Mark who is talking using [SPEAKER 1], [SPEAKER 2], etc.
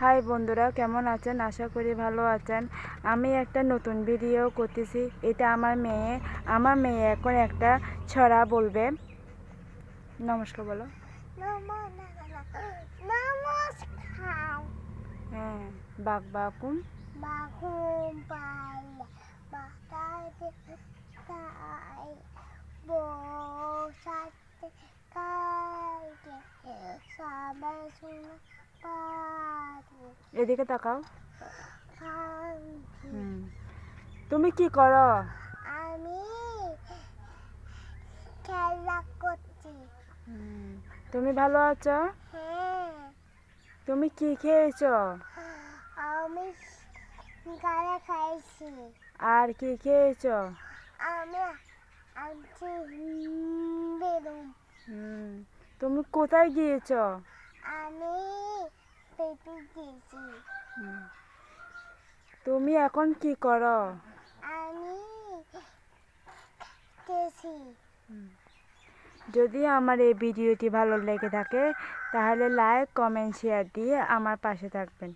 [SPEAKER 1] High বন্ধুরা, কেমন আছেন? আশা করি ভালো আছেন। আমি একটা নতুন ভিডিও করতেছি। এটা আমার মেয়ে এখন একটা ছড়া বলবে। নমস্কার বলো।
[SPEAKER 2] নমস্কার।
[SPEAKER 1] হ্যাঁ, বাঘ বাকুম
[SPEAKER 2] বাঘুম পাইলা বাতাসে তাই বসাতে কাইতে সবাই শুনে পারি
[SPEAKER 1] এদিকে তাকাও।
[SPEAKER 2] শান্তি।
[SPEAKER 1] তুমি কি করো?
[SPEAKER 2] আমি খেলা করছি।
[SPEAKER 1] তুমি ভালো আছো?
[SPEAKER 2] হ্যাঁ,
[SPEAKER 1] তুমি কি খেয়েছো?
[SPEAKER 2] আমি গাড়া খাইছি।
[SPEAKER 1] আর কি খেয়েছো?
[SPEAKER 2] আমি আনছি বেলুন।
[SPEAKER 1] তুমি কোথায় গিয়েছো?
[SPEAKER 2] আমি পেটে গেছি।
[SPEAKER 1] তুমি এখন কি করো?
[SPEAKER 2] আমি গেছি।
[SPEAKER 1] যদি আমার এই ভিডিওটি ভালো লেগে থাকে তাহলে লাইক, কমেন্ট, শেয়ার দিয়ে আমার পাশে থাকবেন।